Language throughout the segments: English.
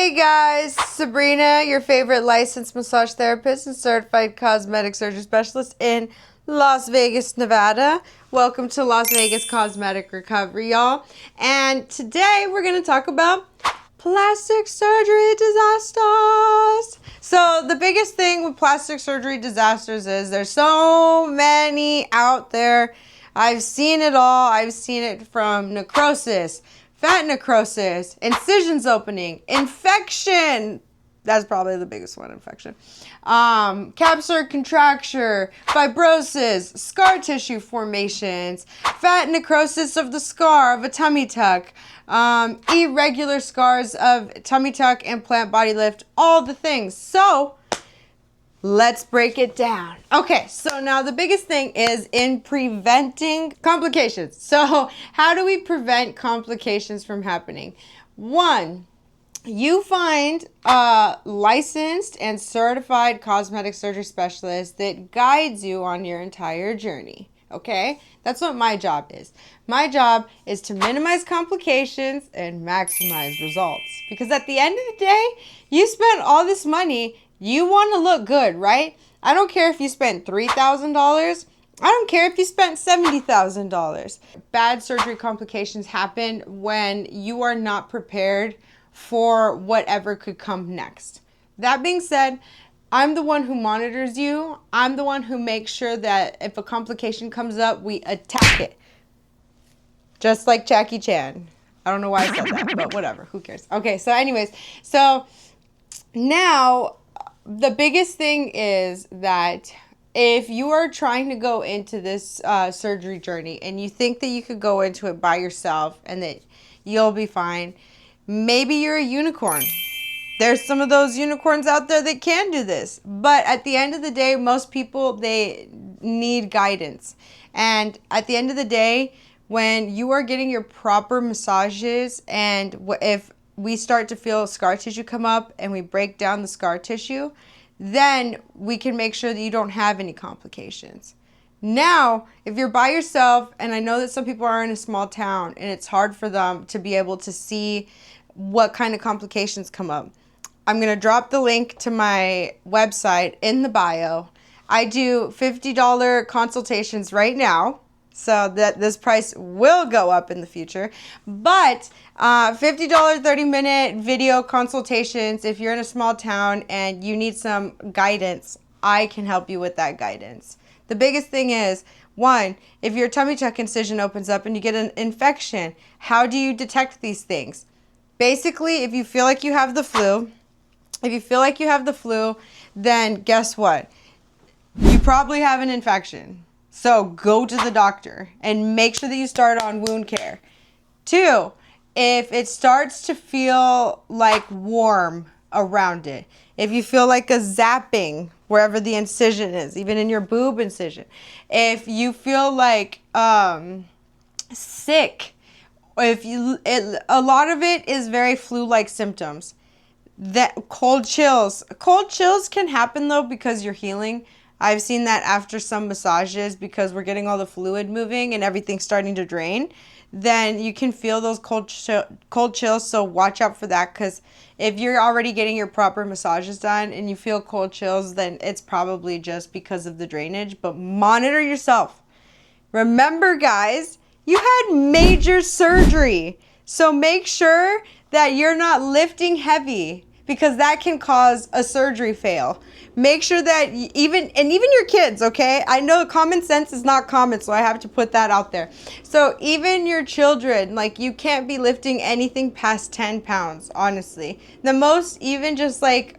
Hey guys, Sabrina, your favorite licensed massage therapist and certified cosmetic surgery specialist in Las Vegas, Nevada. Welcome to Las Vegas Cosmetic Recovery, y'all. And today we're going to talk about plastic surgery disasters. So the biggest thing with plastic surgery disasters is there's so many out there. I've seen it all. I've seen it from necrosis, fat necrosis, incisions opening, infection. That's probably the biggest one, infection. Capsular contracture, fibrosis, scar tissue formations, fat necrosis of the scar of a tummy tuck, irregular scars of tummy tuck, implant, body lift, all the things. So let's break it down. Okay, so now the biggest thing is in preventing complications. So how do we prevent complications from happening? One, you find a licensed and certified cosmetic surgery specialist that guides you on your entire journey. Okay, that's what my job is. My job is to minimize complications and maximize results. Because at the end of the day, you spent all this money. You want to look good, right? I don't care if you spent $3,000. I don't care if you spent $70,000. Bad surgery complications happen when you are not prepared for whatever could come next. That being said, I'm the one who monitors you. I'm the one who makes sure that if a complication comes up, we attack it. Just like Jackie Chan. I don't know why I said that, but whatever. Who cares? Okay, so anyways, so now the biggest thing is that if you are trying to go into this surgery journey and you think that you could go into it by yourself and that you'll be fine, maybe you're a unicorn. There's some of those unicorns out there that can do this. But at the end of the day, most people, they need guidance. And at the end of the day, when you are getting your proper massages and if we start to feel scar tissue come up and we break down the scar tissue, then we can make sure that you don't have any complications. Now, if you're by yourself, and I know that some people are in a small town and it's hard for them to be able to see what kind of complications come up, I'm going to drop the link to my website in the bio. I do $50 consultations right now, so that this price will go up in the future. But $50 30-minute video consultations, if you're in a small town and you need some guidance, I can help you with that guidance. The biggest thing is, one, if your tummy tuck incision opens up and you get an infection, how do you detect these things? Basically, if you feel like you have the flu, then guess what? You probably have an infection. So go to the doctor and make sure that you start on wound care. Two, if it starts to feel like warm around it, if you feel like a zapping wherever the incision is, even in your boob incision, if you feel like sick, a lot of it is very flu-like symptoms. That cold chills can happen though because you're healing. I've seen that after some massages, because we're getting all the fluid moving and everything's starting to drain, then you can feel those cold chills. So watch out for that, because if you're already getting your proper massages done and you feel cold chills, then it's probably just because of the drainage. But monitor yourself. Remember, guys, you had major surgery. So make sure that you're not lifting heavy, because that can cause a surgery fail. Make sure that even your kids, okay? I know common sense is not common, so I have to put that out there. So even your children, like, you can't be lifting anything past 10 pounds, honestly. The most, even just like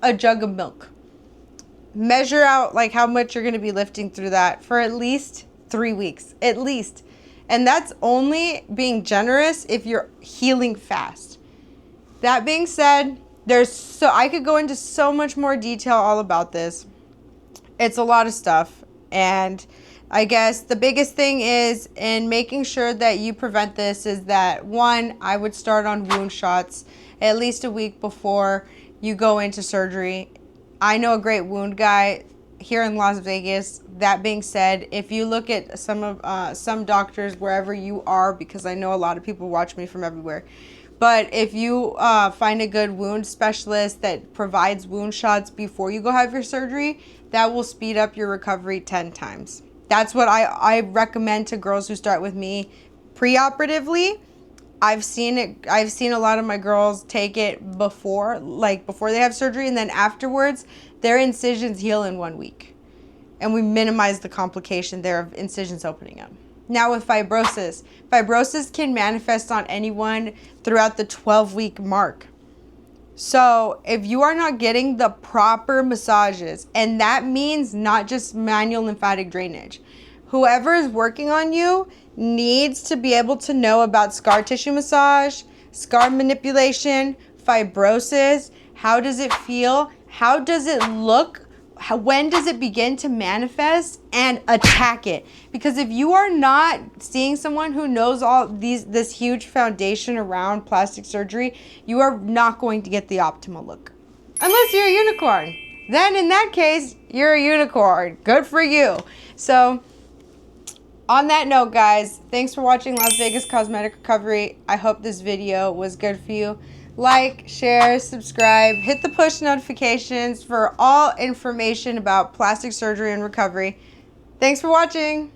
a jug of milk. Measure out like how much you're gonna be lifting through that for at least 3 weeks, at least. And that's only being generous if you're healing fast. That being said, I could go into so much more detail all about this. It's a lot of stuff. And I guess the biggest thing is in making sure that you prevent this is that, one, I would start on wound shots at least a week before you go into surgery. I know a great wound guy here in Las Vegas. That being said, if you look at some doctors wherever you are, because I know a lot of people watch me from everywhere, But if you find a good wound specialist that provides wound shots before you go have your surgery, that will speed up your recovery 10 times. That's what I recommend to girls who start with me preoperatively. I've seen it. I've seen a lot of my girls take it before they have surgery, and then afterwards, their incisions heal in 1 week. And we minimize the complication there of incisions opening up. Now with fibrosis, fibrosis can manifest on anyone throughout the 12-week mark. So if you are not getting the proper massages, and that means not just manual lymphatic drainage, whoever is working on you needs to be able to know about scar tissue massage, scar manipulation, fibrosis, how does it feel, how does it look, when does it begin to manifest, and attack it. Because if you are not seeing someone who knows all this huge foundation around plastic surgery, you are not going to get the optimal look. Unless you're a unicorn. Then in that case, you're a unicorn. Good for you. So on that note, guys, thanks for watching Las Vegas Cosmetic Recovery. I hope this video was good for you. Like, share, subscribe, hit the push notifications for all information about plastic surgery and recovery. Thanks for watching.